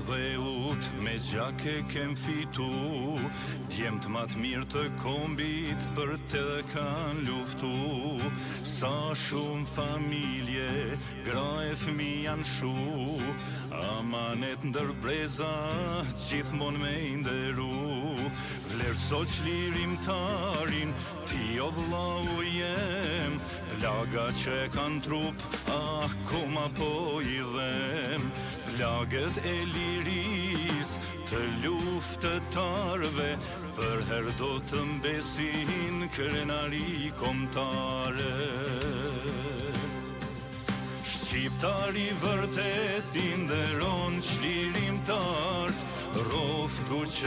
dheut me gjake kem fitu, djemt ma të mirë të kombit për të kan luftu. Sa shumë familje, gra e fmi janë shu, amanet ndër breza, gjithmon me inderu. Vlerëso çlirimtarin, ti o vllau jem, plaga që kanë trup, koma po i dhem. Plagët e liris të luftëtarve, për her do të mbesin krenari komtare. Shqiptari vërtet i nderon çlirimtart, roftu që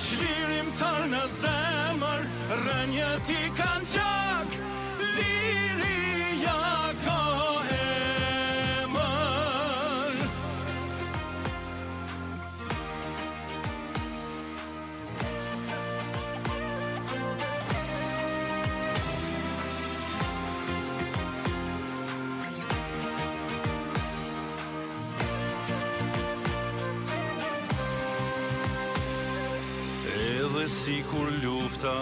çlirimtar në zemër, rënjët i kanë qak, liria ka emër. Edhe si kur lufta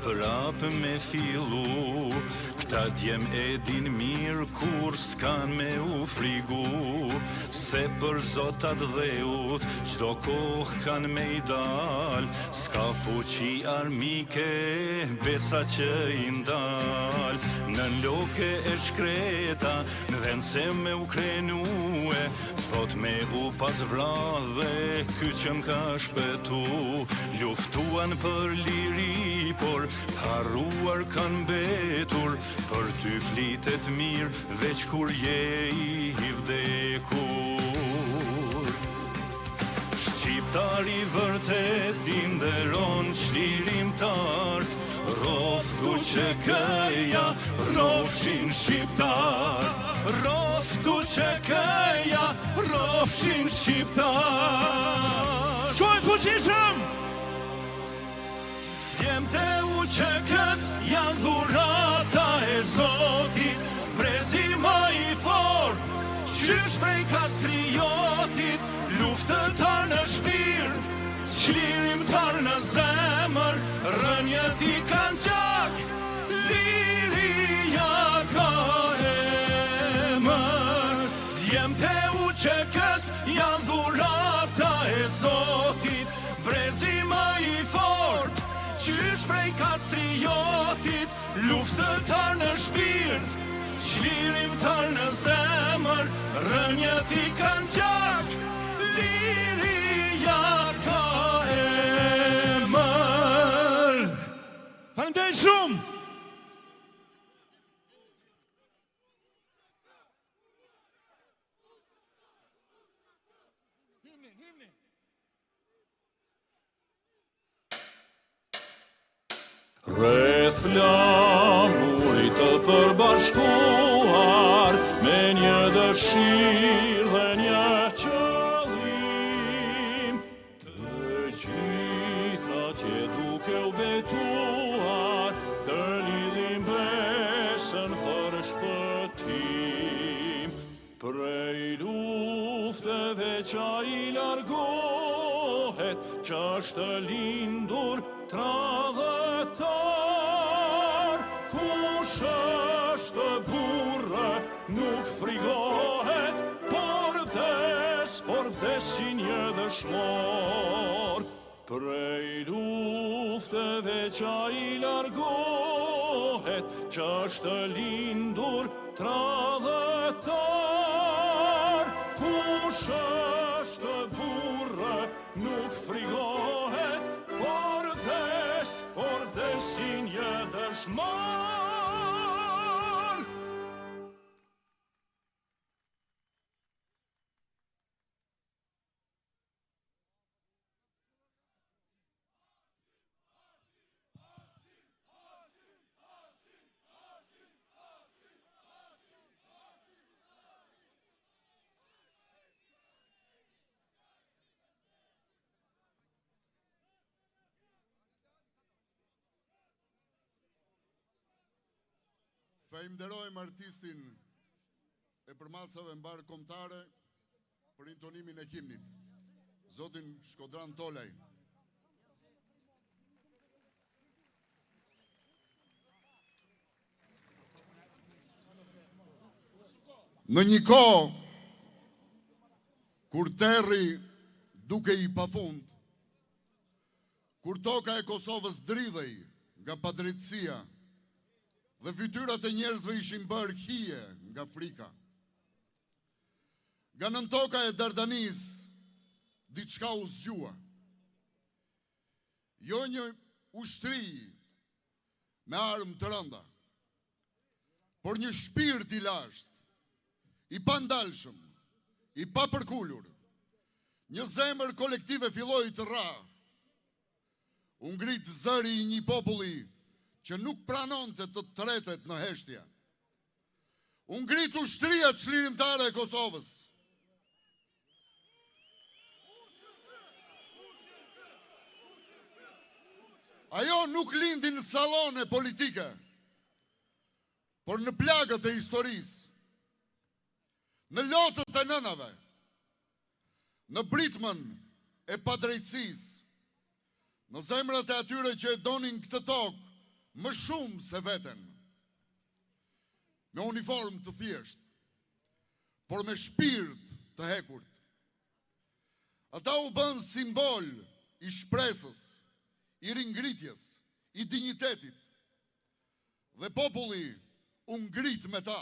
prap me fillu, këta djem e din mirë kur s'kan me u frigu, se për zotat dheut qdo kohë kan me i dal, s'ka fuqi armike besa që i ndal. Në loke e shkreta, në vend se me u krenue, thot me u pas vrave, ky që m'ka shpetu. Luftuan për liri, por harruar kanë betur, për ty flitet mirë, veç kur je i vdekur. Shqiptari vërtet i nderon çlirimtart, roftu që këja rofshin shqiptar. Roftu që këja rofshin shqiptar. Shkojnë fuqishëm! Djemt e uqekës janë dhurata e Zotit, brezi më i fort, qysh prej kastriotit, luftëtar në shpirt, çlirimtar në zemër, rënjët i kanë qak, liria ka emër. Djemt e uqekës janë dhurata e Zotit, brezi më i fort, qysh prej kastriotit, luftëtar në shpirt, çlirimtar në zemër, rënjët i kanë qak, liria ka emër. Faleminderit shumë! Rreth flamurit të përbashkuar, me një dëshirë dhe një qëllim, të gjitha tje duke u betuar, të lidhim besën për shpëtim. Prej lufteve qa i largohet, që është lindur tradhëtar, kush është burrë nuk frigohet, por vdes si një dëshmor. Prej lufteve qa i largohet, që është lindur tradhëtar, kush është burrë nuk frigohet, por vdes si një dëshmor. Falenderojmë artistin e përmasave mbar kombëtare për intonimin e himnit, zotin Shkodran Tolaj. Në një kohë kur terri duke i pafund, kur toka e Kosovës dridhej nga padrejtësia dhe fytyrat e njerëzve ishin bërë hije nga frika, nga nën toka e Dardanis diçka u zgjua. Jo një ushtri me armë të rënda, por një shpirt i lashtë, i pandalshëm, i papërkullur, një zemër kolektive filloi të rrahë. U ngrit zëri i një populli që nuk pranonte të tretet në heshtje. U ngrit ushtria çlirimtare e Kosovës. Ajo nuk lindi në sallone politike, por në plagët e historisë, në lotët e nënave, në britmën e padrejtësisë, në zemrat e atyre që e donin këtë tokë më shumë se veten, me uniformë të thjeshtë, por me shpirt të hekurt. Ata u bën simbol i shpresës, i ringritjes, i dinjitetit, dhe populli u ngrit me ta.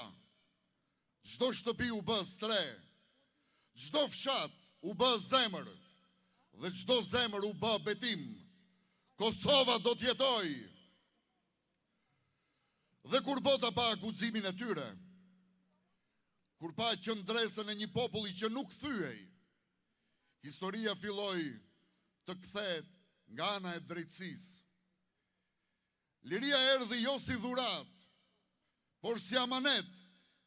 Çdo shtëpi u bë stre, çdo fshat u bë zemër, dhe çdo zemër u bë betim. Kosova do të jetojë. Dhe kur bota pa guximin e tyre, kur pa qëndresën e një populli që nuk thyej, historia filloi të kthehet nga ana e drejtësisë. Liria erdhi jo si dhurat, por si amanet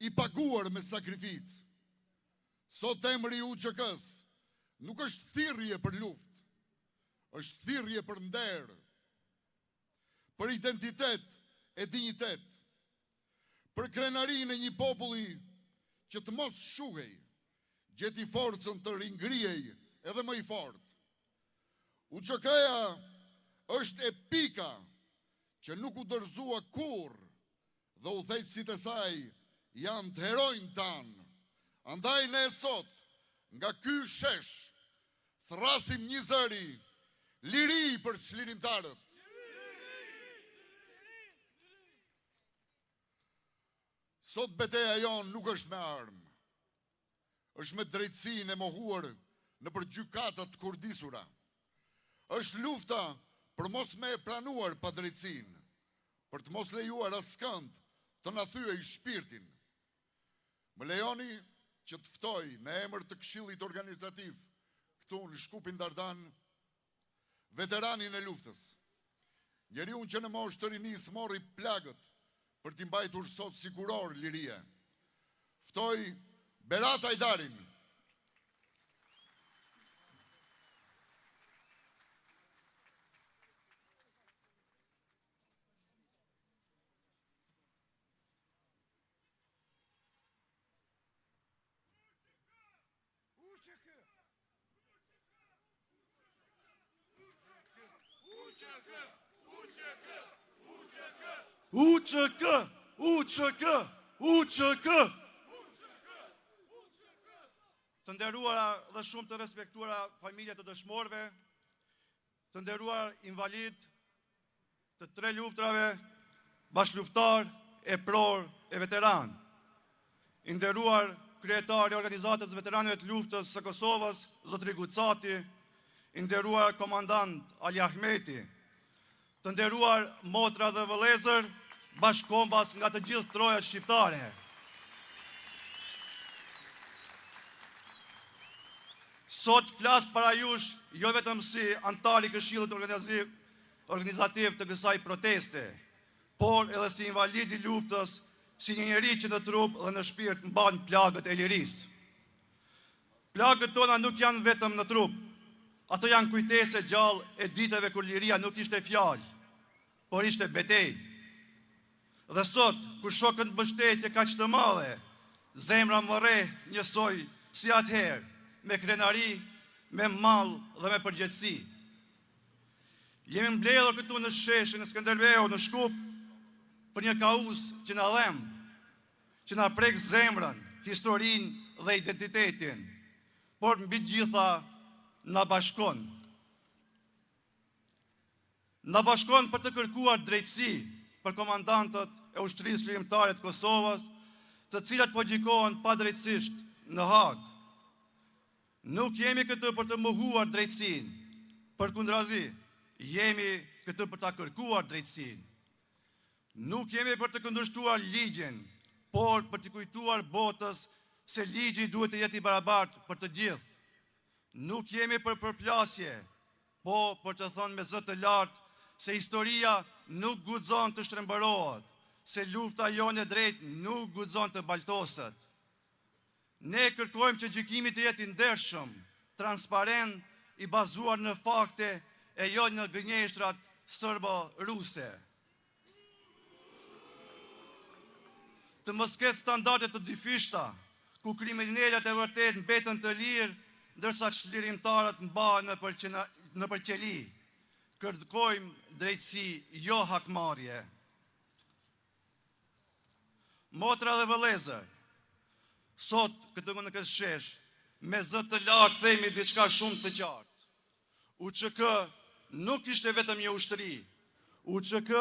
i paguar me sakrificë. Sot emri i UÇK-s nuk është thirrje për luftë, është thirrje për nder, për identitet e dinjitet, për krenarinë e një populli që të mos shuhej, gjeti forcën të ringrihej edhe më i fortë. UÇK-ja është e pika që nuk u dorëzua kurrë, dhe udhëheqësit e saj janë të herojnë tanë. Andaj ne sot, nga ky shesh, thrasim një zëri, liri për çlirimtarët. Sot betejë jonë nuk është me armë, është me drejtësinë e mohuar në për gjykatat të kurdisura. Është lufta për mos me e pranuar padrejtësinë, për të mos lejuar askënd të na thyej shpirtin. Më lejoni që të ftoj në emër të Këshillit Organizativ këtu në Shkupin Dardan veteranin e luftës, njeriu që në moshë të rinisë mori plagët për t'i mbajtur sot si kuror lirie. Ftoj Berat Hajdarin. UÇK. Të nderuara dhe shumë të respektuara familja të dëshmorëve, të nderuar invalid të 3 luftrave, bashkëluftar, e pror e veteran, i nderuar kryetari i organizatës veteranëve të luftës së Kosovës, zotri Gucati, i nderuar komandant Ali Ahmeti, të nderuar motra dhe vëllezër, bashkombas nga të gjithë trojat shqiptare. Sot flas para jush jo vetëm si antar i Këshillit Organizativ të kësaj proteste, por edhe si invalid i luftës, si një njeri që në trup dhe në shpirt mban plagët e lirisë. Plagët tona nuk janë vetëm në trup, ato janë kujtese gjallë e ditëve kur liria nuk ishte fjalë, por ishte betejë. Dhe sot, kur shokën mbështetje ka që të madhe, zemra më re njësoj si atëherë, me krenari, me mall dhe me përgjegjësi. Jemi mbledhur këtu në sheshin e Skënderbeu, në Shkup, për një kauz që na dhem, që na prek zemrën, historinë dhe identitetin, por mbi gjitha na bashkon. Na bashkon për të kërkuar drejtësi për komandantët e ushtrisë lirimtare të Kosovës, të cilat po gjikohen padrejtësisht në Hag. Nuk jemi këtu për të mohuar drejtësinë, përkundrazi, jemi këtu për ta kërkuar drejtësinë. Nuk jemi për të kundërshtuar ligjin, por për të kujtuar botës se ligji duhet të jetë i barabartë për të gjithë. Nuk jemi për përplasje, po për të thënë me zë të lartë se historia nuk guxon të shtrembërohet, se lufta jonë e drejtë nuk guxon të baltoset. Ne kërkojmë që gjykimi të jetë i ndershëm, transparent, i bazuar në fakte e jo në gënjeshtrat serbo-ruse. Të mos ketë standarde të dyfishta, ku kriminalet e vërtet mbeten të lirë, ndërsa çlirimtarët mbahen në përqeli. Kërkojmë drejtësi, jo hakmarrje. Motra dhe vëllezër, sot këtu në këtë shesh, me zë të lartë themi diçka shumë të qartë. UÇK nuk ishte vetëm një ushtri. UÇK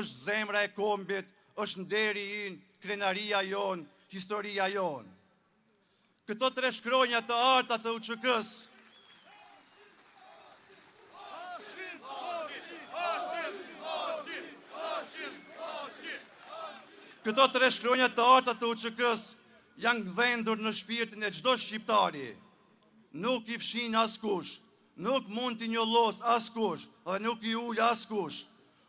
është zemra e kombit, është nderi ynë, krenaria jonë, historia jonë. Këto 3 shkronja të arta të UÇK-s Këto 3 shkronja të arta të UÇK-s janë gdhendur në shpirtin e çdo shqiptari. Nuk i fshin askush, nuk mund t'i njollos askush dhe nuk i ul askush.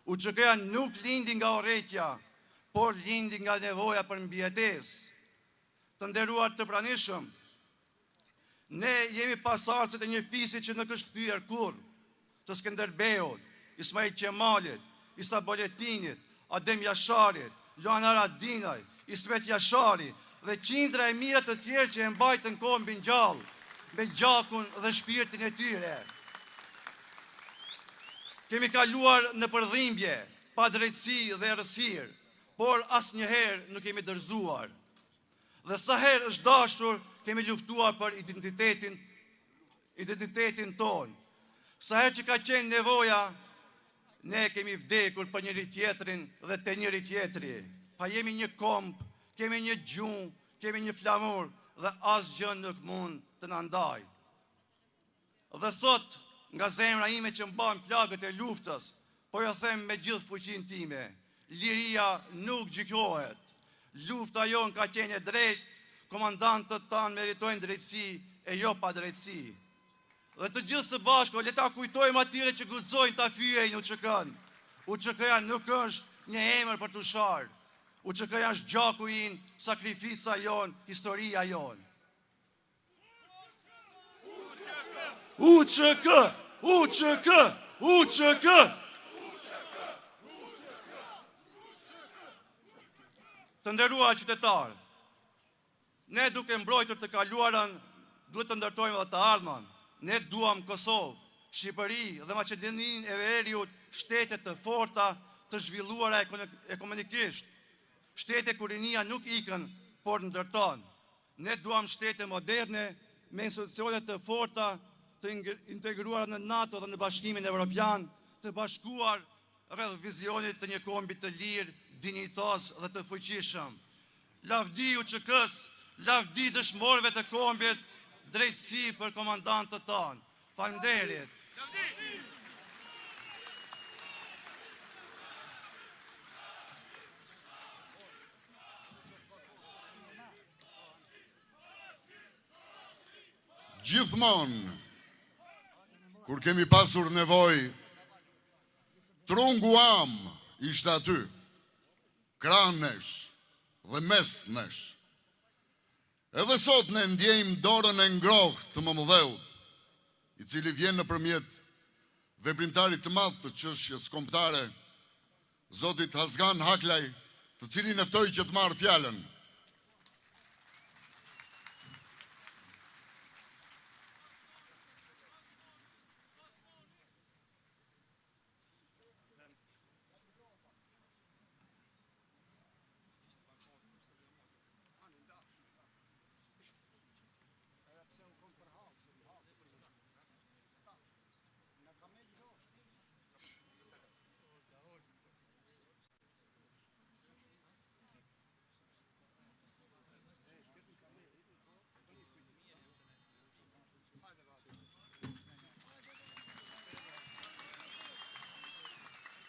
UÇK-ja nuk lindi nga urrëtia, por lindi nga nevoja për mbijetesë. Të nderuar të pranishëm, ne jemi pasardhësit e një fisi që nuk është thyer kurrë, të Skënderbeut, Ismail Qemalit, Isa Boletinit, Adem Jasharit, Luana Radinaj, Ismet Jashari dhe qindra e mira të tjerë që e mbajtën kombin gjallë, me gjakun dhe shpirtin e tyre. Kemi kaluar në përdhimbje, pa drejtësi dhe errësirë, por asnjëherë nuk kemi dërzuar. Dhe sa herë është dashur, kemi luftuar për identitetin tonë. Sa herë që ka qenë nevoja, ne kemi vdekur për njëri tjetrin dhe te njëri tjetri. Pa jemi një komb, kemi një gjumë, kemi një flamur dhe asgjë nuk mund të na ndajë. Dhe sot, nga zemra ime që mban plagët e luftës, po jo them me gjithë fuqinë time, liria nuk gjykohet. Lufta jonë ka qenë e drejtë, komandantët tanë meritojnë drejtësi e jo pa drejtësi. Dhe të gjithë së bashku, le ta kujtojmë atyre që guxojnë ta fyejnë UÇK-n. UÇK-ja nuk është një emër për të sharë. UÇK-ja është gjaku ynë, sakrifica jonë, historia jonë. UÇK! UÇK! UÇK! Të nderuar qytetarë, ne duke mbrojtur të kaluarën, duhet të ndërtojmë edhe të ardhmen. Ne duam Kosovë, Shqipëri dhe Maqedoninë e Veriut shtete të forta, të zhvilluara ekonomikisht. Shtete ku rinia nuk ikën, por ndërton. Ne duam shtete moderne, me institucione të forta, të integruara në NATO dhe në Bashkimin Evropian, të bashkuar rreth vizionit të një kombi të lirë, dinjitos dhe të fuqishëm. Lavdi UÇK-s, lavdi dëshmorëve të kombit, drejtësi për komandantët tanë. Faleminderit. Gjithmonë, kur kemi pasur nevojë, trungu am ishte aty, krah nesh dhe mes nesh. Edhe sot ne ndjejmë dorën e ngrohtë të Mëmëdheut, i cili vjen nëpërmjet veprimtarit të madh të çështjes kombëtare, Zotit Hazgan Haklaj, të cilin e ftoj që të marrë fjalën.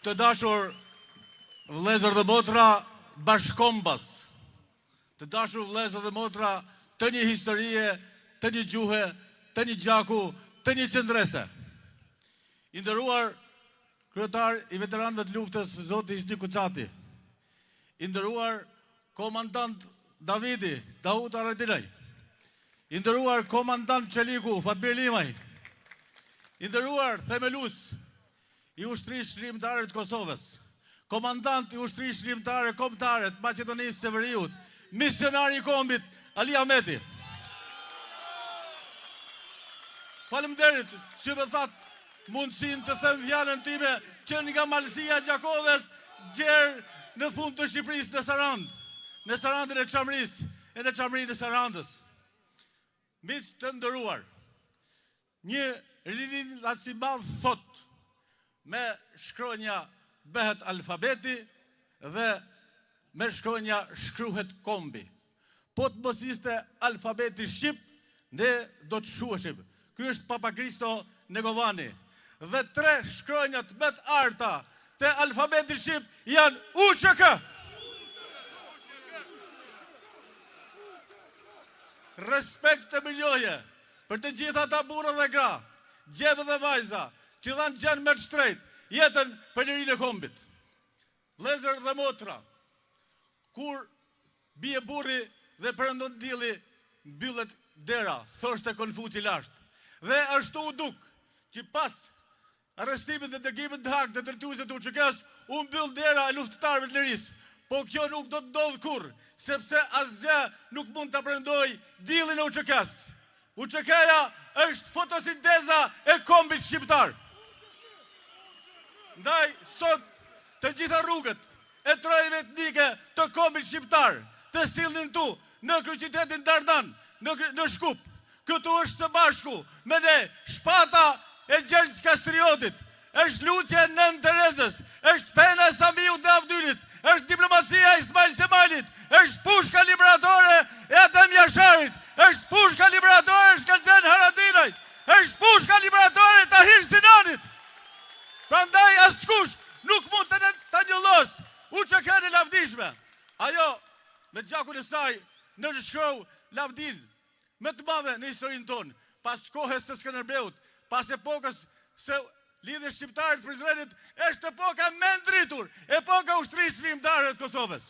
Të dashur vëllezër dhe motra bashkombas, të dashur vëllezër dhe motra të një historie, të një gjuhe, të një gjaku, të një qendrese. I nderuar kryetar i veteranëve të luftës zoti Isni Kuçati, i nderuar komandant Davidi, Daud Aradinaj, i nderuar komandant Çeliku, Fatmir Limaj, i nderuar themelus i ushtrisë shërimtare të Kosovës, komandant i ushtrisë shërimtare kombëtare të Maqedonisë së Veriut, misionari i kombit Ali Ahmeti. Faleminderit që më thatë mundësinë të them fjalën time që nga Malësia Gjakovës gjerë në fund të Shqipërisë në Sarandë, në Sarandën e Çamrisë e në Çamrinë e Sarandës. Miq të nderuar, një ririn lasimal thot, me shkronja bëhet alfabeti dhe me shkronja shkruhet kombi. Po të mos ishte alfabeti shqip, ne do të shuheshim. Ky është Papa Kristo Negovani. Dhe 3 shkronjat më të arta të alfabetit shqip janë UÇK. Respekt të miljoje për të gjitha ata burra dhe gra, gjebë dhe vajza, që dhanë gjenë me të shtrejt, jetën për lirin e kombit. Vëllezër dhe motra, kur bie burri dhe përëndon dili, mbyllet dera, thoshte Konfuci lashtë. Dhe ashtu u duk, që pas arrestimit dhe dërgimit të hak të drejtuesit të UÇK-s, u mbyll dera e luftëtarëve të lirisë. Po kjo nuk do të ndodhë kur, sepse asgjë nuk mund të përëndoj dilin e UÇK-s. UÇK-ja është fotosinteza e kombit shqiptar. Ndaj, sot të gjitha rrugët e trojeve etnike të kombit shqiptar të sillnin tu në kryeqytetin Dardan, në Shkup. Këtu është së bashku me ne shpata e Gjergj Kastriotit, është lutje Nën Terezës, është pena e Samiut dhe Avdynit, është diplomacia e Ismail Qemalit, është pushka liberatore e Adem Jasharit, është pushka liberatore e Shkëlqen Haradinajt, është pushka liberatore e Tahir Sinanit. Prandaj askush nuk mund të njollos UÇK-n e lavdishme. Ajo me gjakun e saj nënshkroi lavdin më të madhe në historinë tonë, pas kohës së Skënderbeut, pas epokës së lidhjes shqiptare të Prizrenit, është epoka më e ndritur, epoka ushtrisë shërimtare të Kosovës.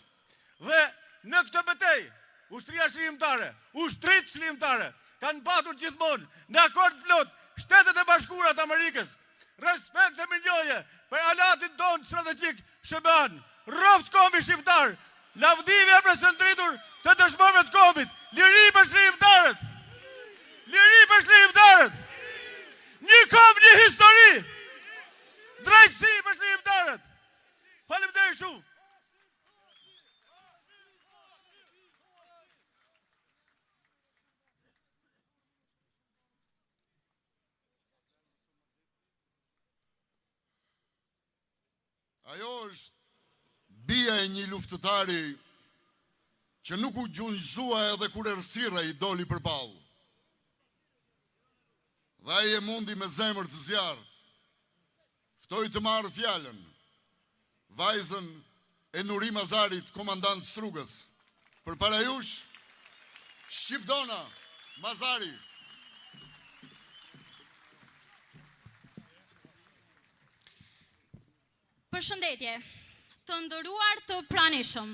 Dhe në këtë betejë, ushtria shërimtare, ushtrit shërimtare kanë patur gjithmonë në akord plot Shtetet e Bashkuara të Amerikës. Respekt e miljoje për alatin tonë strategjik SHBA-n, rroft kombi shqiptar, lavdivja për së ndritur të dëshmorëve të kombit, liri për shërimtarët, liri për shërimtarët, një komb, një histori, drejtësi për shërimtarët. Faleminderit shumë. Ajo është bia e një luftëtari që nuk u gjunjëzua edhe kur errësira i doli përballë. Dhe ai e mundi me zemër të zjarrt. Ftoi të marrë fjalën vajzën e Nuri Mazarit, komandant Strugës. Përpara jush, Shqipdona Mazari. Përshëndetje, të nderuar të pranishëm,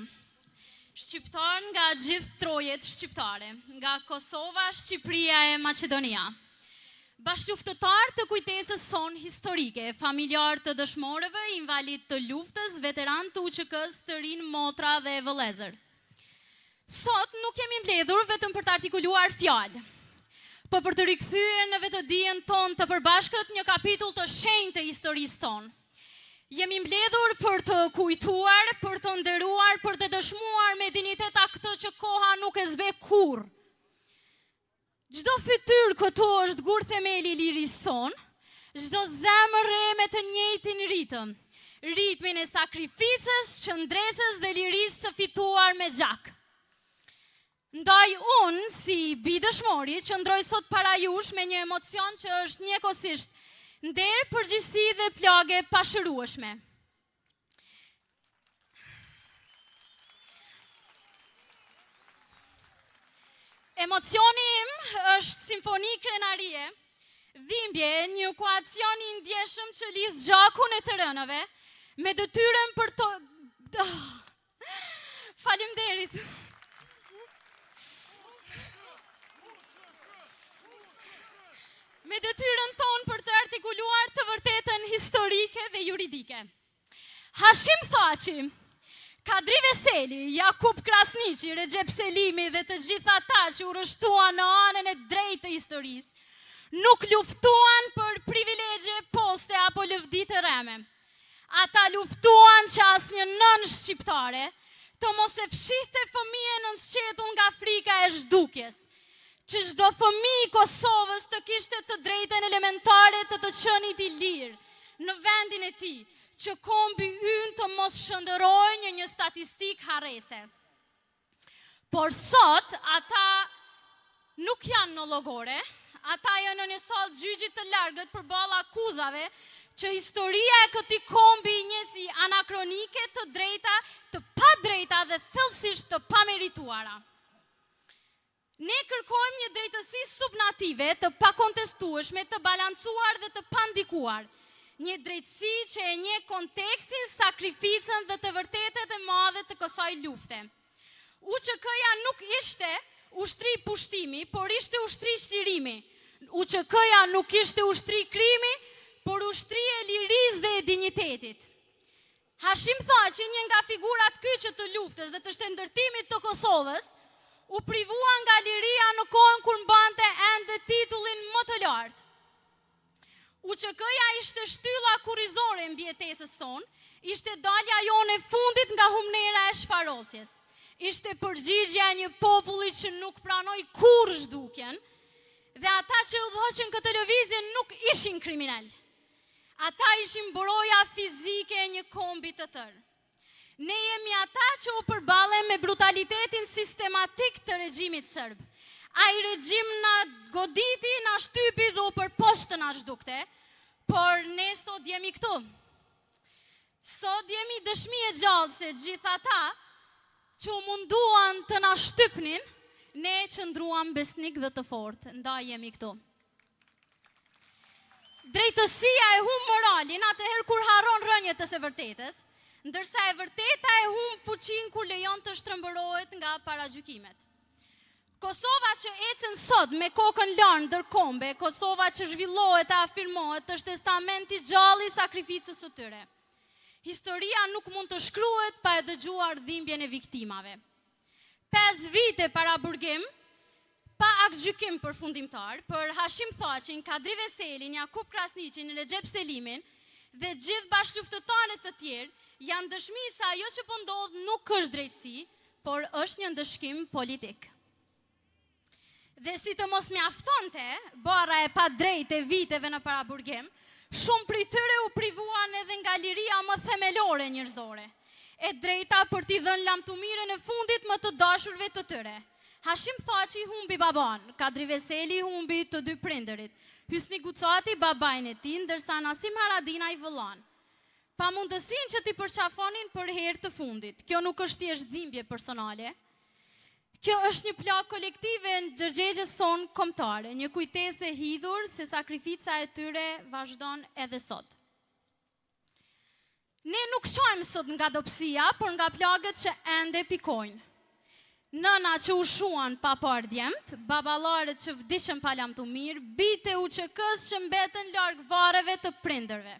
shqiptar nga gjithë trojet shqiptare, nga Kosova, Shqipëria e Maqedonia. Bashkëluftëtar të kujtesës son historike, familjar të dëshmorëve, invalid të luftës, veteran të UÇK-s, të rinë, motra dhe vëllezër. Sot nuk kemi mbledhur vetëm për të artikuluar fjalë, por për të rikthyer në vetëdijen tonë të përbashkët një kapitull të shenjtë të historisë sonë. Jemi mbledhur për të kujtuar, për të nderuar, për të dëshmuar me dinitet atë që koha nuk e zbe kurrë. Çdo fytyrë këtu është gur themeli i lirisë sonë, çdo zemër re me të njëjtin ritëm, ritmin e sakrificës, qëndresës dhe lirisë së fituar me gjak. Ndaj unë, si bidëshmori, qëndroj sot para jush me një emocion që është njëkohësisht nder, përgjegjësi dhe plagë pashërueshme. Emocioni im është simfoni krenarie, dhimbje, një ekuacion i ndjeshëm që lidh gjakun e të rënave me detyrën për të... Faleminderit. Me detyrën tonë për të artikuluar të vërtetën historike dhe juridike. Hashim Thaçi, Kadri Veseli, Jakub Krasniqi, Recep Selimi dhe të gjitha ata që u rështuan në anën e drejtë të historisë, nuk luftuan për privilegje, poste apo lëvdi të reme. Ata luftuan që asnjë nën shqiptare të mos e fshihte fëmijën në sqetur nga frika e zhdukjes, që çdo fëmijë i Kosovës të kishte të drejtën elementare të qenit i lirë në vendin e tij, që kombi ynë të mos shëndëroj një statistik harrese. Por sot, ata nuk janë në llogore, ata janë në një sallë gjyqi të largët përballë akuzave që historia e këtij kombi i njeh si anakronike, të drejta, të padrejta dhe thellësisht të pamerituara. Ne kërkojmë një drejtësi subnative, të pakontestueshme, të balancuar dhe të pandikuar. Një drejtësi që e njeh kontekstin, sakrificën dhe të vërtetet e madhe të kësaj lufte. UÇK-ja nuk ishte ushtri pushtimi, por ishte ushtri çlirimi. UÇK-ja nuk ishte ushtri krimi, por ushtri e lirisë dhe e dinjitetit. Hashim Thaçi, një nga figurat kyçe të luftës dhe të shtetërtimit të Kosovës, u privua nga liria në kohën kur mbante ende titullin më të lartë. UÇK-ja ishte shtylla kurrizore mbi jetesën sonë, ishte dalja jone fundit nga humnera e shfarosjes. Ishte përgjigjja e një populli që nuk pranoi kurrë zhdukjen, dhe ata që udhëhoqën këtë lëvizje nuk ishin kriminal. Ata ishin mbroja fizike e një kombi të tërë. Ne jemi ata që u përballen me brutalitetin sistematik të regjimit serb. Ai regjim na goditi, na shtypi dhe u përposhtë na zhdukte, por ne sot jemi këtu. Sot jemi dëshmi e gjallë se gjithë ata që u munduan të na shtypnin, ne qëndruam besnik dhe të fortë, ndaj jemi këtu. Drejtësia e humb moralin atëherë kur harron rënjët e së vërtetës, ndërsa e vërteta e humb fuqinë kur lejon të shtrembërohet nga paragjykimet. Kosova që ecën sot me kokën larë ndërkombe, Kosova që zhvillohet e afirmohet, është testamenti gjallë i sakrificës së tyre. Historia nuk mund të shkruhet pa e dëgjuar dhimbjen e viktimave. 5 vite para burgim, pa aktgjykim përfundimtar, për Hashim Thaçin, Kadri Veselin, Jakub Krasniqin, Recep Selimin dhe gjithë bashkëluftëtarët të tjerë, janë dëshmi se ajo që po ndodh nuk është drejtësi, por është një ndëshkim politik. Dhe si të mos mjaftonte bara e pa drejtë e viteve në paraburgim, shumë prej tyre u privuan edhe nga liria më themelore njerëzore, e drejta për t'i dhënë lamtumirën e fundit më të dashurve të tyre. Hashim Thaçi humbi baban, Kadri Veseli humbi të dy prindërit, Hysni Gucati babajnë e tij, ndërsa Nasim Haradinaj vëllan. Pa mundësinë që t'i përqafonin për herë të fundit. Kjo nuk është thjesht dhimbje personale. Kjo është një plagë kolektive në ndërgjegjes sonë kombëtare, një kujtesë e hidhur se sakrifica e tyre vazhdon edhe sot. Ne nuk shohim sot nga dobësia, por nga plagët që ende pikojnë. nëna që u shuan pa par djemt, babalarët që vdishën pa lamtu mirë, bite UÇK-s që mbetën larg varreve të prindërve.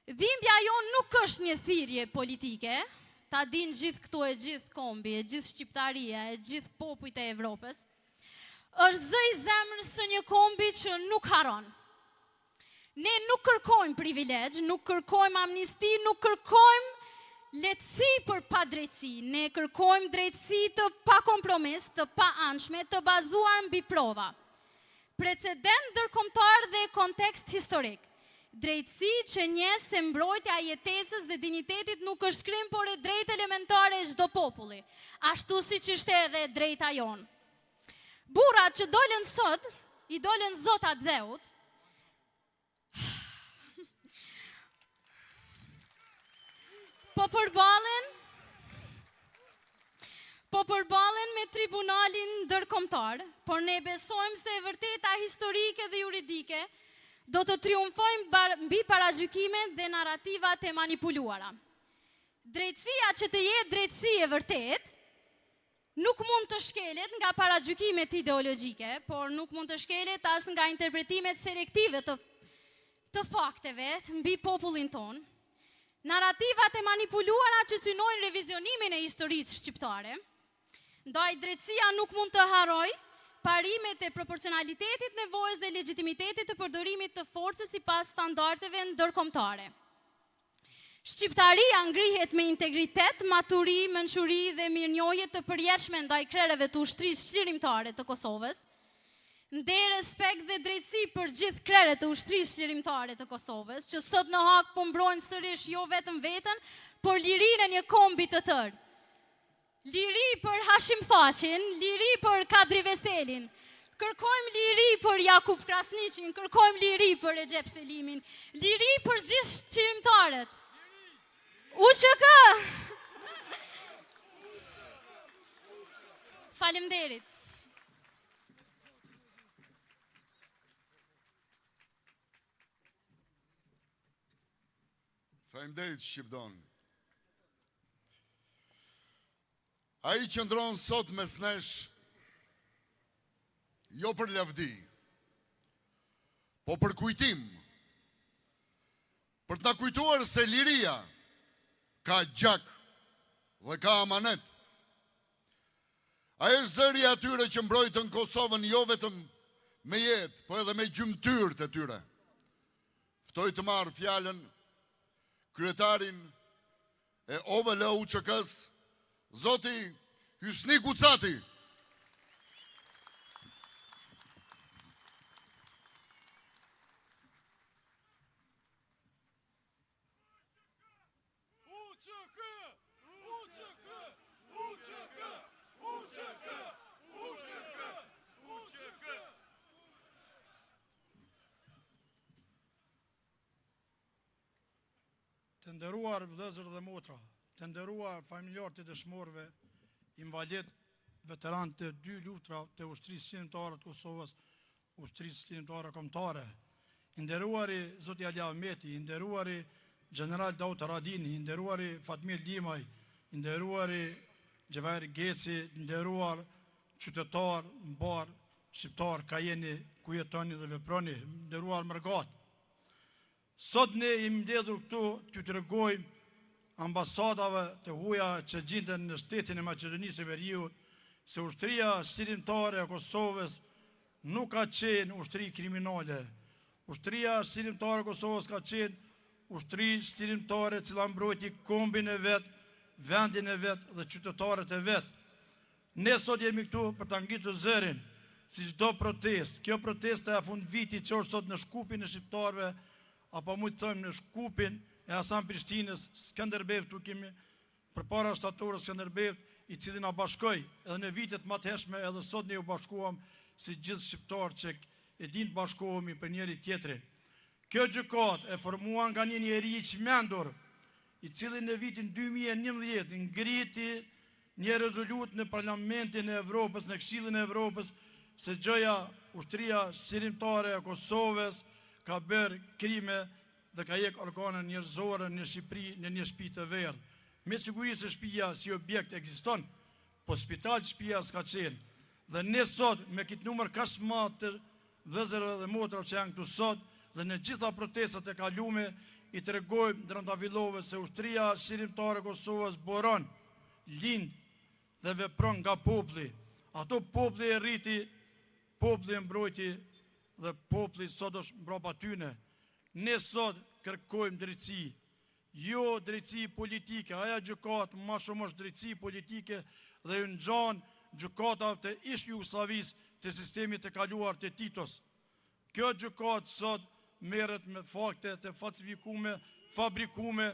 Dhimbja jonë nuk është një thirrje politike, ta din gjithë këtu e gjithë kombi, e gjithë Shqiptaria, e gjithë popujt e Evropës, është zë i zemrës së një kombi që nuk haron. Ne nuk kërkojmë privilegj, nuk kërkojmë amnisti, nuk kërkojmë lehtësi për pa drejtësi. Ne kërkojmë drejtësi të pa kompromis, të pa anshme, të bazuar mbi prova. Precedent ndërkombëtar dhe kontekst historik. Drejtësi që njeh se mbrojtja e jetesës dhe dinjitetit nuk është krim, por e drejtë elementare e çdo populli, ashtu siç ishte edhe drejta jonë. Burrat që dolën sot, i dolën zotat dheut, po përballen me tribunalin ndërkombëtar, por ne besojmë se e vërteta historike dhe juridike do të triumfojmë mbi paragjykimet dhe narrativat e manipuluara. Drejtësia që të jetë drejtësi e vërtet nuk mund të shkelet nga paragjykimet ideologjike, por nuk mund të shkelet as nga interpretimet selektive të fakteve mbi popullin ton. Narrativat e manipuluara që synojnë revizionimin e historisë shqiptare, ndaj drejtësia nuk mund të harroj parimet e proporcionalitetit, nevojës dhe legitimitetit të përdorimit të forcës sipas standardeve ndërkombëtare. Shqiptaria ngrihet me integritet, maturi, mençuri dhe mirënjohje të përjetshme ndaj krereve të ushtrisë çlirimtare të Kosovës, ndej respekt dhe drejtësi për gjithë krerët e ushtrisë çlirimtare të Kosovës, që sot në hak po mbrojnë sërish jo vetëm veten, por lirinë e një kombi të tërë. Liri për Hashim Thaçin, liri për Kadri Veselin. Kërkojmë liri për Jakub Krasniqin, kërkojmë liri për Recep Selimin, liri për gjithë çlirimtarët. UÇK! Faleminderit. Faleminderit Shqipton. Ai qëndron sot mes nesh jo për lavdi, po për kujtim. Për të na kujtuar se liria ka gjak dhe ka amanet. Ai është zëri atyre që mbrojtën Kosovën jo vetëm me jetë, po edhe me gjymtyrët e tyre. Ftoj të marrë fjalën kryetarin e OVL UÇK-s, Zoti Hysni Kucati. Të nderuar vëllezër dhe motra, të nderuar familjarë të dëshmorëve, invalid, veteran të dy luftra të ushtrisë çlirimtare të Kosovës, ushtrisë çlirimtare kombëtare, i nderuari Zoti Ali Ahmeti, i nderuari General Daut Radini, i nderuari Fatmir Limaj, i nderuari Xhevair Geci, i nderuar qytetar, mbar, shqiptar, ka jeni ku jetoni dhe veproni, i nderuar mërgat. Sot ne jemi mbledhur këtu t'ju tregojmë ambasadave të huaja që gjenden në shtetin e Maqedonisë së Veriut se ushtria çlirimtare e Kosovës nuk ka qenë ushtri kriminale. Ushtria çlirimtare e Kosovës ka qenë ushtri çlirimtare e cila mbrojti kombin e vet, vendin e vet dhe qytetarët e vet. Ne sot jemi këtu për ta ngritur zërin si çdo protestë. Kjo protesta e fund vitit që është sot në Shkupin e shqiptarëve, apo mund të thëmë në Shkupin e Hasan Prishtinës, Skënderbeu, tu kemi përpara shtatorës Skënderbeu, i cili na bashkoi edhe në vitet më të hershme, edhe sot ne u bashkuam si gjithë shqiptarë që e din të bashkohemi për njëri tjetrin. Kjo gjykatë e formuar nga një njeri i çmendur, i cili në vitin 2011 ngriti një rezolutë në Parlamentin e Evropës, në Këshillin e Evropës, se gjëja ushtria çlirimtare e Kosovës ka bërë krime dhe ka jek organe njerëzore në Shqipëri në një shtëpi të verdhë. Me siguri se shtëpia si objekt ekziston, po spital shtëpia s'ka qenë. Dhe ne sot, me kitë numër kaq ma të vëzërve dhe motra që janë këtu sot, dhe në gjitha protestat e kalume, i tregojmë Drandavillove se ushtria shqirimtare e Kosovës boron, lind dhe vepron nga populli. Ato populli e rriti, populli e mbrojti dhe populli sot është mbrapa tyne. Ne sot kërkojmë drejtësi, jo drejtësi politike, aja gjykatë ma shumë është drejtësi politike dhe ju ngjan gjykata të ish Jugosllavisë të sistemit të kaluar të Titos. Kjo gjykatë sot merret me fakte të falsifikume, fabrikume,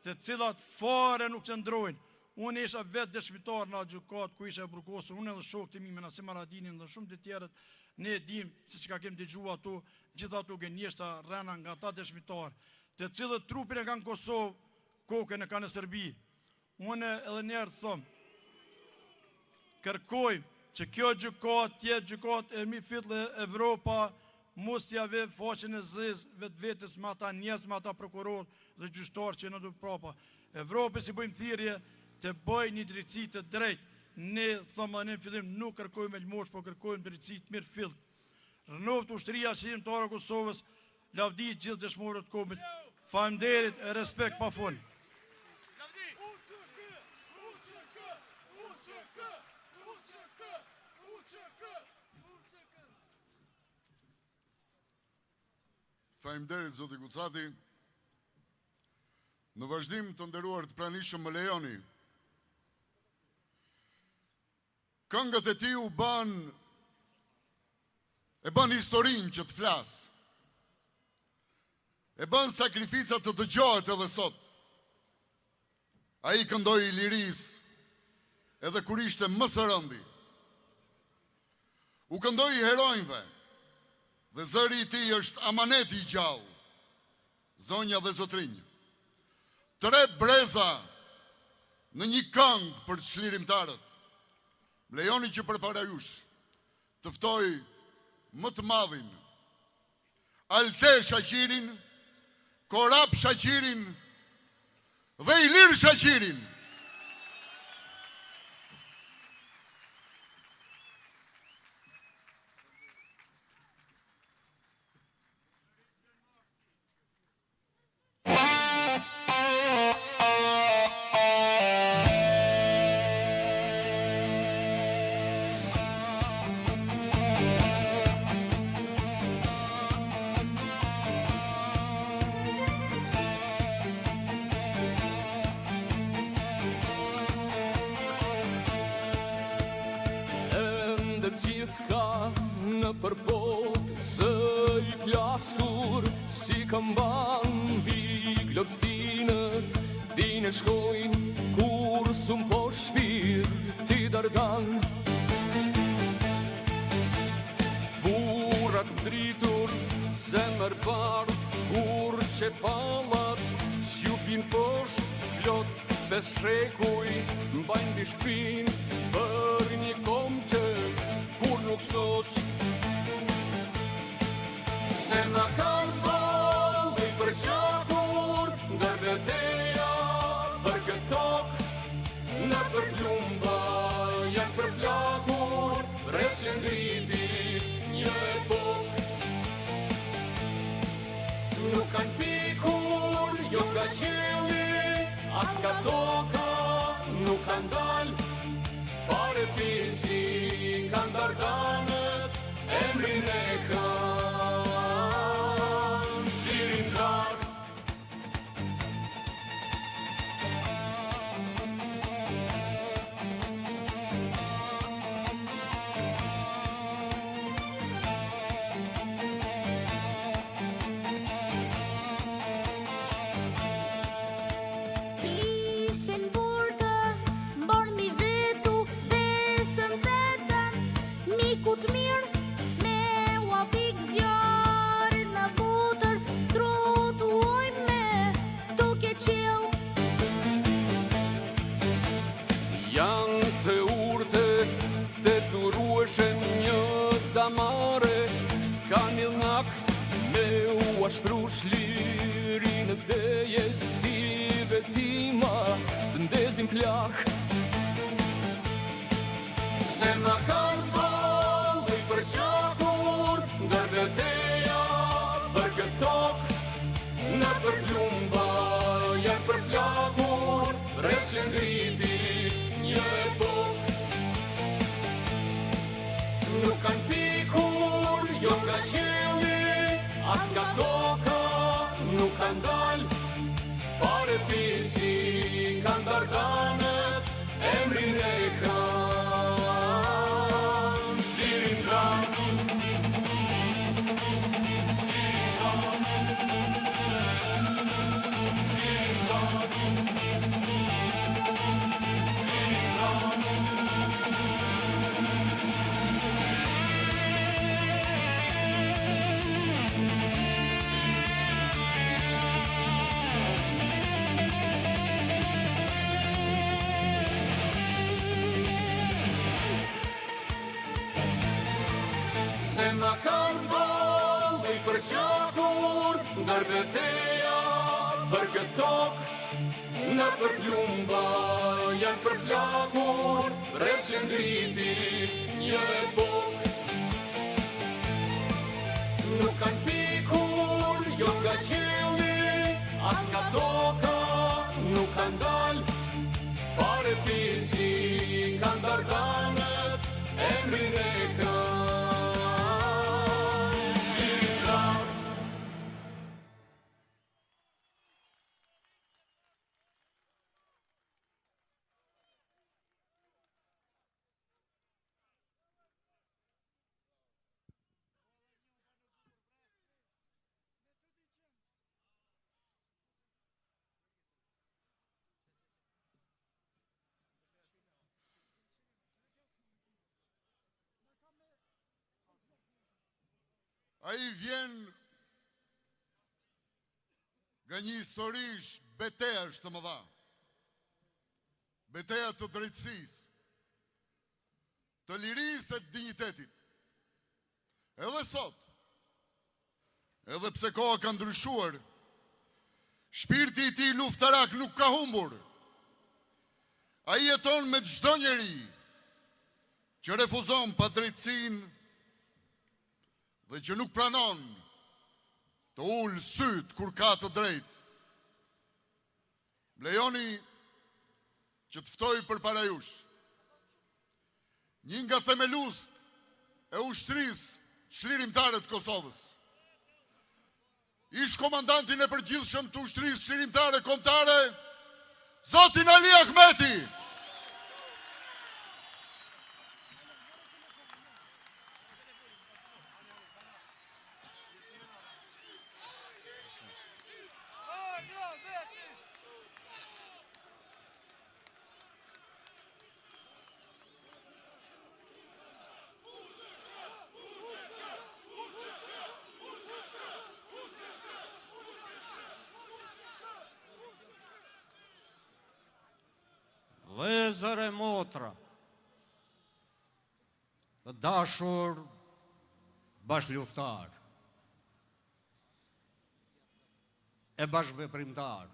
të cilat fare nuk qëndrojnë. Unë isha vetë dëshmitar në atë gjykatë ku isha e burgosur, unë edhe shokët e mi me Nasim Aradinin dhe shumë të tjerët, ne dim se çka kemi dëgjuar ato, gjitha ato gënjeshtra rrena nga ata dëshmitar, të cilët trupin e kanë Kosovë, kokën e kanë në Serbi. Unë edhe njerë thëmë, kërkojmë që kjo gjykatë tjetë gjykatë e mi fitle Evropa, mos t'ja ve faqen e zez vetës me ata njerëz, me ata prokuror dhe gjyqtar që në do prapa. Evropë si bëjmë thirrje të bëj një drejtësi të drejtë. Ne thëmë në fillim nuk kërkojmë elmosh, po kërkojmë drejtësi të mirë fillt. Rënoft ushtria shqirimtare e Kosovës, lavdi gjithë dëshmorët komit. Faleminderit e respekt pafund. Faleminderit zoti Gucati. Në vazhdim të nderuar të pranishëm më lejoni. Këngët e tij e bën historinë që të flas. E bën sakrificat të dëgjohet edhe sot. Ai këndoi liris edhe kur ishte më së rëndi. U këndoi heronjve. Dhe zëri i tij është amaneti i gjallë, zonja dhe zotrinj. 3 breza në një këngë për të çlirimtarët. Më lejoni që përpara jush të ftoj më të madhin Alte Shaqirin, Korap Shaqirin dhe Ilir Shaqirin. Gjithë ka në përbot, së i plasur si këmban mbi glopstinët, dine shkojnë kur sum po shpirti dargan. Burrat dritur, zemër bardh, kur që pallat sjupin poshtë, plot bes shekuj, mbajnë bi shpinë për një kom që nuk sos. Se na kanë balli për qakur, ndër veteja për këtë tokë, në për plumba janë për plakur, rres që ngriti një epokë. Nuk kanë pikur, jo nga qielli, as nga toka, nuk kanë dalë, fare pisi kanë dardanët, emrin e kanë shqirimtar. Ishin burtë, mborë mi vetu, besën vetën, mikut mirë, me uafik zjarit në votër, trotu oj me toke qil. Janë të urte, të turueshen një damare, ka një lnak me u ashpru shlirinë dhe jesive tima, të ndezin plak. Se ma kanë balli për qakur, ndër veteja për këtë tokë, në për plumba janë për plakur, rreth që ngriti një epokë. Nuk kanë pikur, jo nga qielli, as nga toka, nuk kanë dalë, fare pisi kanë dardanët, emrin e kanë shirin tranë. Se ma kanë balli për qakur, ndër veteja për këtë tokë, në për plumba janë për plakur, rreth që ngriti një epokë. Nuk kanë pikur, jo nga qielli, as nga toka, nuk kanë dalë, fare pisi kanë dardanët, emrin e kanë. A i vjen nga një historish beteja të mëdha, beteja të drejtësisë, të lirisë e të dignitetit. Edhe sot, edhe pse koha ka ndryshuar, shpirti i tij luftarak nuk ka humbur. A i jeton me çdo njeri që refuzon pa drejtësinë dhe që nuk pranon të ullë sytë kur ka të drejtë. Lejoni që të ftoj për para jush një nga themelust e ushtrisë çlirimtare të Kosovës, ish komandantin e përgjithshëm të ushtrisë çlirimtare kombëtare, Zotin Ali Ahmeti. Vëllezër e motra, të dashur bashkëluftar e bashkëveprimtar,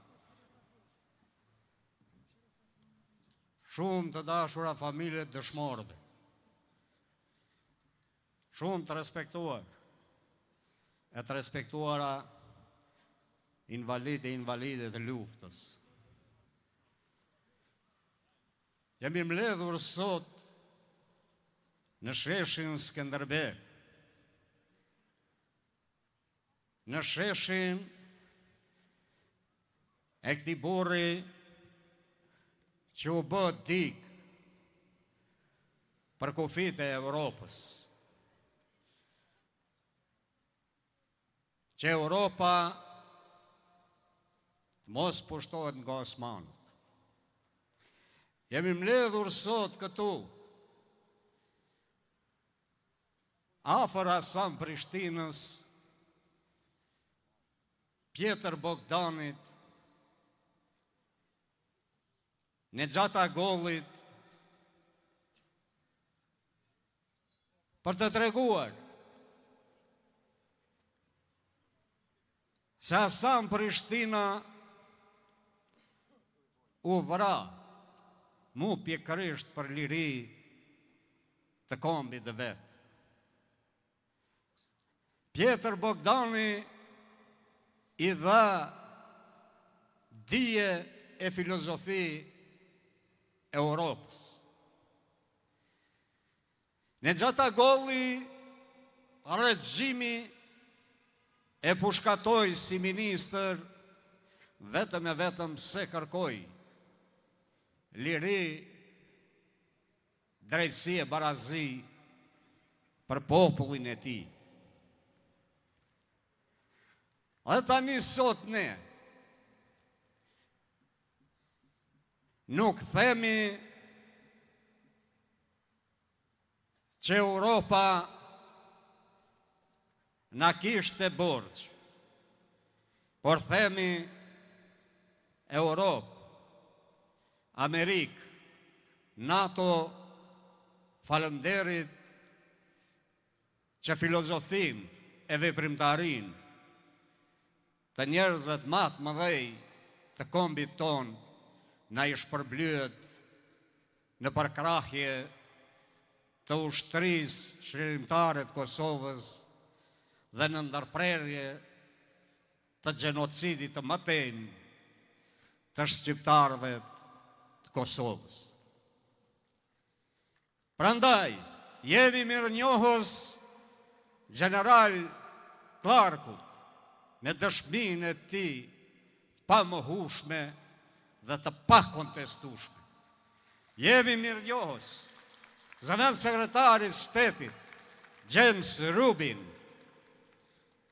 shumë të dashura familje të dëshmorëve, shumë të respektuar, e të respektuara invalid e invalide të luftës. Jemi mbledhur sot në sheshin Skënderbej, në sheshin e këtij burri që u bë dik për kufit e Europës, që Europa të mos pushtohet nga Osmanët. Jemi mbledhur sot këtu, afër Hasan Prishtinës, Pjetër Bogdanit, Nexhata Gollit, për të treguar se Hasan Prishtina u vra mu pjekërisht për liri të kombit dhe vetë. Pjetër Bogdani i dha dije e filozofi Europës. Në gjata golli, regjimi e pushkatoj si ministër vetëm e vetëm se kërkoj liri, drejtësi e barazi për popullin e tij. Dhe tani sot ne nuk themi që Europa na kishte borxh, por themi Europë, Amerikë, NATO, falënderit që filozofin e veprimtarin të njerëzve të matë mëdhej të kombit ton na i shpërblyet në përkrahje të ushtrisë shërimtare të Kosovës dhe në ndërprerje të gjenocidit të mëtejnë të shqiptarëve të Kosovës. Prandaj, jemi mirënjohës general Clarkut me dëshminë e tij të pamohueshme dhe të pakontestueshme. Jemi mirënjohës zëvendës sekretarit shtetit James Rubin,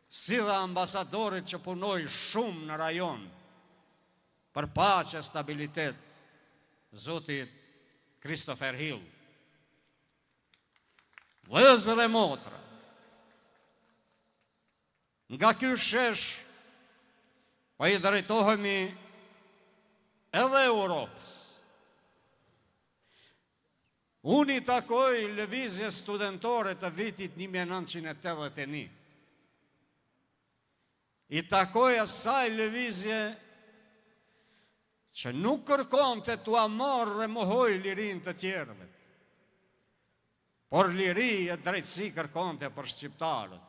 si dhe ambasadorit që punoj shumë në rajon për paqe e stabilitet, zotit Christopher Hill. Vëllezër e motra, nga ky shesh po i drejtohemi edhe Europës. Unë i takoj lëvizje studentore të vitit 1981. I takoj asaj lëvizje që nuk kërkonte t'u amorë dhe mohoj lirin të tjerëve, por liri e drejtësi kërkonte për shqiptarët.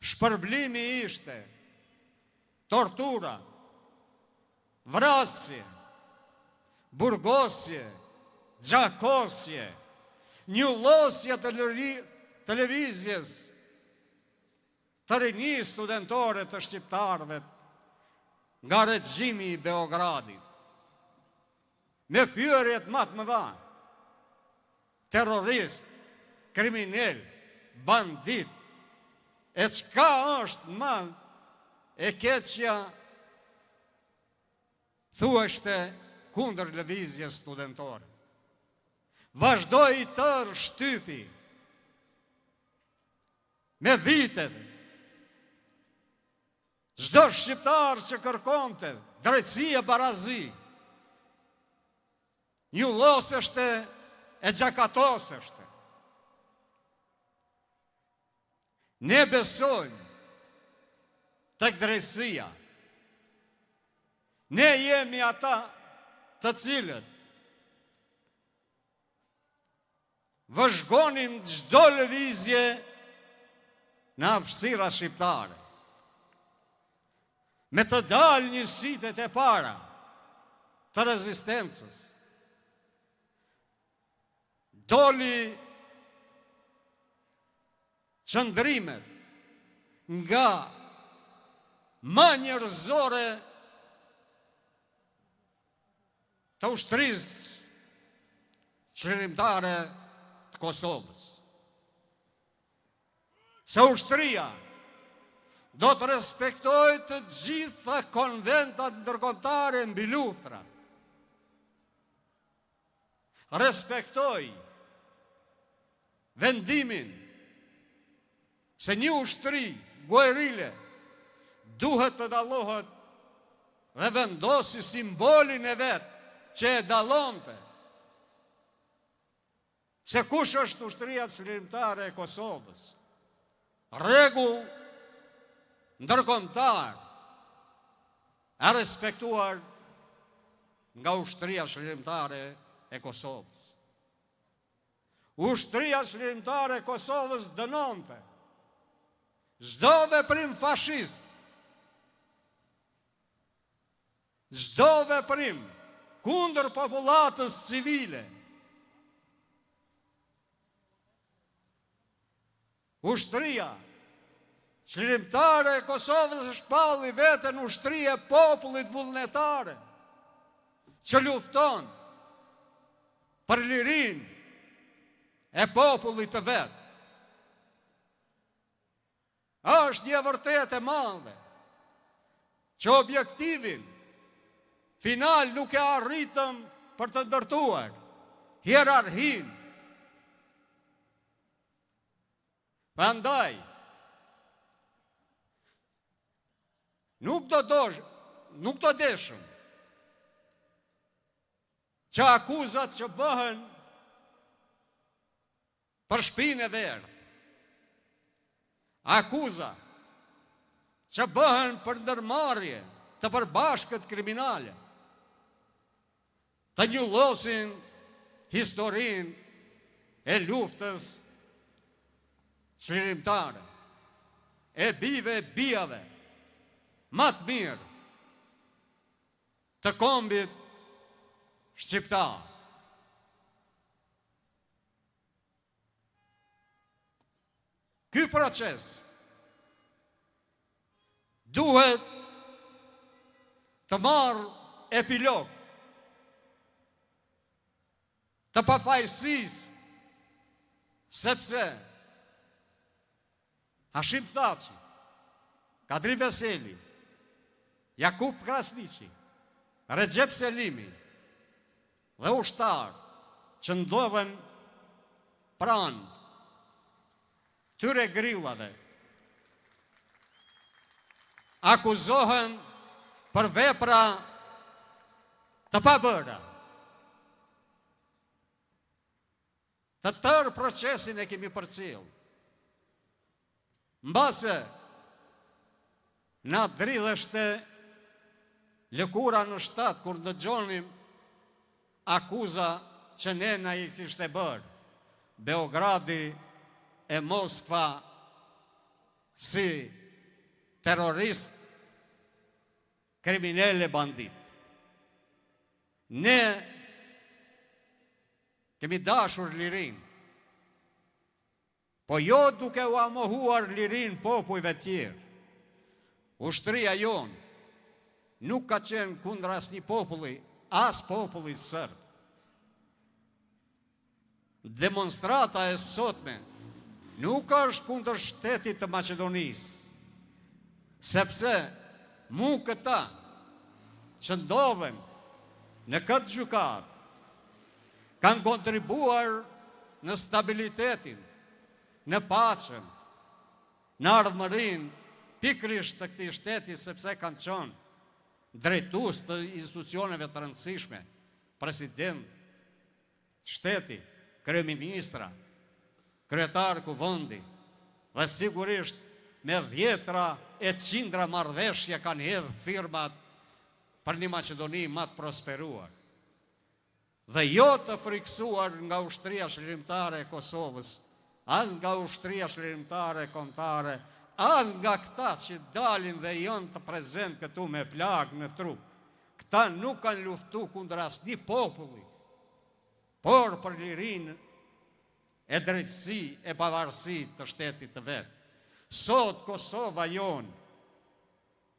Shpërblimi ishte tortura, vrasje, burgosje, gjakosje, njullosje të televizjes të rinj studentore të shqiptarëve nga regjimi i Beogradit, me fyërjet më të mëdha, terrorist, kriminal, bandit, e çka është më e keqja thuashte kundër lëvizjes studentore. Vazhdoi tërë shtypi me vitet. Çdo shqiptar që kërkonte drejtësi e barazi, njulloseshte e gjakatoseshte. Ne besojmë tek drejtësia. Ne jemi ata të cilët vëzhgonin çdo lëvizje në hapësira shqiptare, me të dalë njësitet e para të rezistencës. Doli qëndrimet nga më njerëzore të ushtrisë qëllimtare të Kosovës. Se ushtria do të respektojë të gjitha konventat ndërkombëtare mbi luftrat. Respektoj vendimin se një ushtri guerile duhet të dallohet dhe vendosi simbolin e vetë që e dallonte se kush është ushtria qëllimtare e Kosovës. Rregull ndërkombëtar e respektuar nga ushtria qëllimtare e Kosovës. Ushtria çlirimtare e Kosovës dënonte çdo veprim fashist, çdo veprim kundër popullatës civile. Ushtria çlirimtare e Kosovës është palli veten ushtri e popullit vullnetare që lufton për lirinë e popullit të vet. Është një vërtet e madhe që objektivin final nuk e arritëm për të ndërtuar hierarhin. Prandaj nuk do deshëm që akuzat që bëhen për shpinë e verë, akuza që bëhen për ndërmarrje të përbashkët kriminale, të njullosin historinë e luftës çlirimtare, e bive e bijave, më të mirë të kombit shqiptar. Ky proces duhet të marrë epilog të pafajësisë, sepse Hashim Thaçi, Kadri Veseli, Jakub Krasniqi, Recep Selimi dhe ushtar që ndodhen pranë tyre grillave akuzohen për vepra të pabëra. Të tërë procesin e kemi përcjell. Mbase na dridheshte lëkura në shtat kur dëgjonim akuza që ne na i kishte bërë Beogradi e Moskva si terrorist, kriminal e bandit. Ne kemi dashur lirin, po jo duke u amohuar lirin popujve tjerë. Ushtria jonë nuk ka qenë kundër asnjë populli, as popullit sërb. Demonstrata e sotme nuk është kundër shtetit të Maqedonisë, sepse mu këta që ndodhen në këtë gjykatë kanë kontribuar në stabilitetin, në paqen, në ardhmërinë pikërisht të këtij shteti, sepse kanë qenë drejtues të institucioneve të rëndësishme, president, shteti, kryeministra, kryetar kuvendi, dhe sigurisht me dhjetra e qindra marrëveshje kanë hedhë firmat për një Maqedoni më të prosperuar. Dhe jo të friksuar nga ushtria çlirimtare e Kosovës, as nga ushtria çlirimtare kombëtare, as nga këta që dalin dhe janë të prezent këtu me plagë në trup. Këta nuk kanë luftu kundër asnjë populli, por për lirinë e drejtësi e pavarësi të shtetit të vetë. Sot Kosova jonë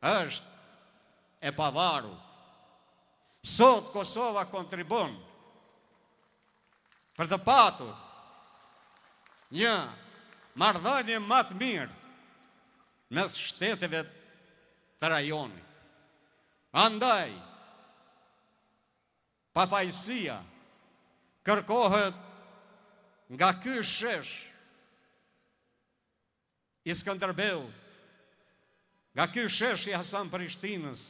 është e pavarur. Sot Kosova kontribon për të patur një marrëdhënie më të mirë mes shteteve të rajonit. Andaj, pafajësia kërkohet nga ky shesh i Skënderbeut, nga ky shesh i Hasan Prishtinës,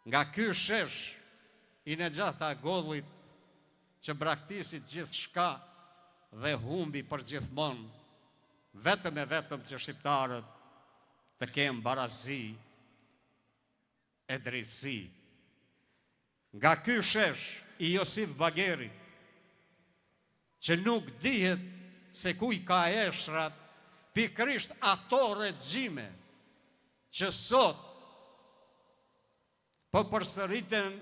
nga ky shesh i Nexhat Agollit, që braktisit gjithë shka dhe humbi për gjithmonë, vetëm e vetëm që shqiptarët të kemë barazi e drejtësi. Nga ky shesh i Josif Bagerit, që nuk dihet se ku i ka eshrat, pikrisht ato regjime që sot po përsëriten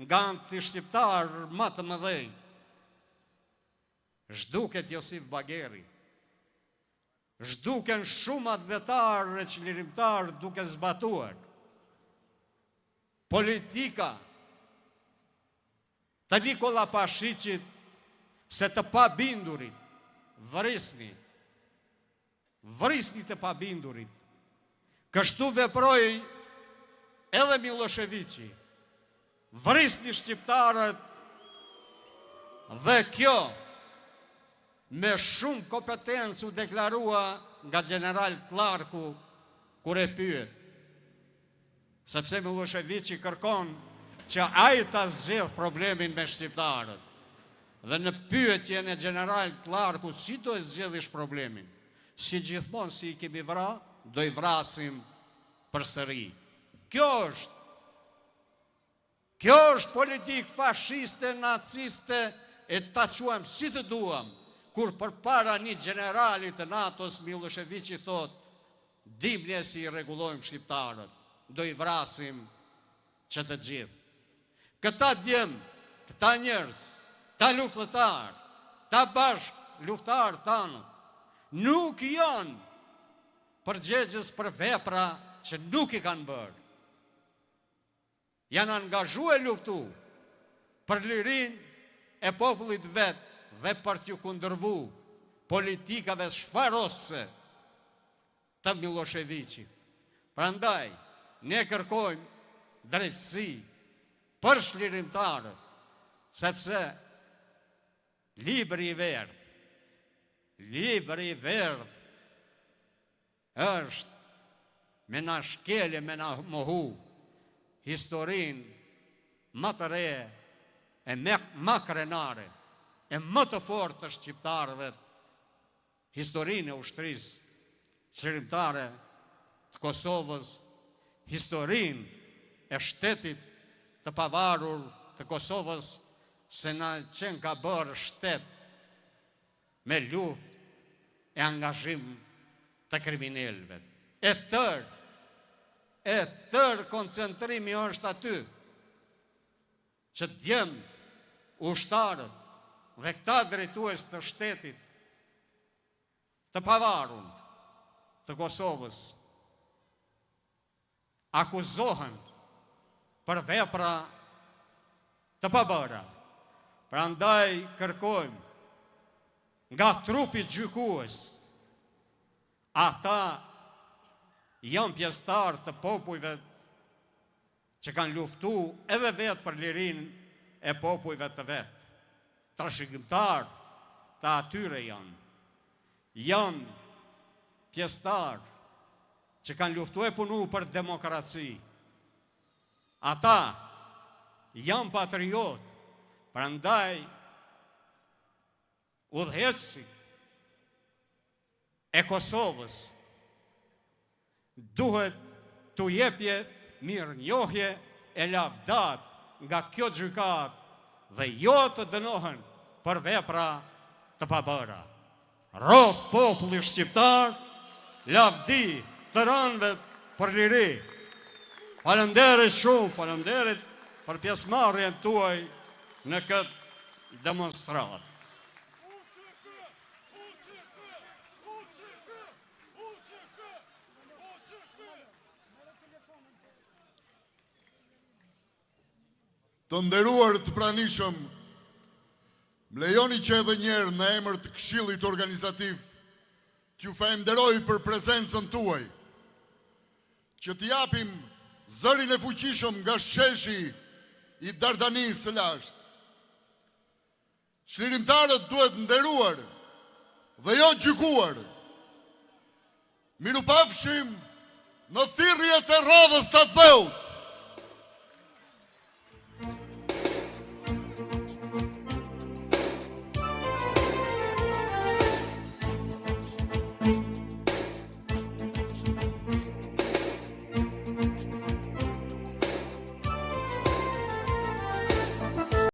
nga anti-shqiptar më të mëdhej. Zhduket Josif Bageri, zhduken shumë advetar e çlirimtar duke zbatuar. Politika të Nikola Pashiqit se të pabindurit vrisni të pabindurit. Kështu veproi edhe Miloševiqi, vrisni shqiptarët, dhe kjo me shumë kompetencë u deklarua nga general Clarku kur e pyet. Sepse Miloševiqi kërkon që ai ta zgjidh problemin me shqiptarët. Dhe në pyetjen e general Clarku, si do e zgjedhish problemin? Si gjithmonë si i kemi vra, do i vrasim përsëri. Kjo është politikë fashiste, naciste, e ta quajmë si të duam, kur përpara një generalit të NATO-s Miloševiqi thot, dimnje si i rregullojmë shqiptarët, do i vrasim që të gjithë. Këta djem, këta njerëz, ta luftëtar, ta bashk luftar tanët, nuk janë përgjegjës për vepra që nuk i kanë bërë. Janë angazhu e luftu për lirin e popullit vetë dhe për t'ju kundërvu politikave shfarose të Miloševiqit. Prandaj, ne kërkojmë drejtësi për shlirimtarët, sepse libri i verdh është me na shkelje, me na mohu historinë më të re e më krenare e më të fortë të shqiptarëve, historinë e ushtrisë çlirimtare të Kosovës, historinë e shtetit të pavarur të Kosovës, se na qenë ka bërë shtet me luftë e angazhim të kriminalëve. E tërë koncentrimi është aty, që djemë ushtarët dhe këta drejtues të shtetit të pavarur të Kosovës akuzohen për vepra të pabëra. Prandaj kërkojmë nga trupi gjykues, ata janë pjesëtar të popujve që kanë luftu edhe vetë për lirin e popujve të vetë. Trashëgimtar të atyre janë pjesëtar që kanë luftu e punu për demokraci. Ata janë patriot, prandaj udhëheqësit e Kosovës duhet t'u jepje mirënjohje e lavdat nga kjo gjykat dhe jo të dënohen për vepra të pabëra. Rof populli shqiptar, lavdi të rënëve për liri. Faleminderit shumë, faleminderit për pjesëmarrjen tuaj në këtë demonstratë. Të nderuar të pranishëm, më lejoni që edhe njerë në emër të Këshillit Organizativ t'ju falenderoj për prezencën tuaj, që t'japim zërin e fuqishëm nga sheshi i Dardanisë së lashtë. Çlirimtarët duhet nderuar dhe jo gjykuar. Mirupafshim në thirrjet e radhës të Dheut.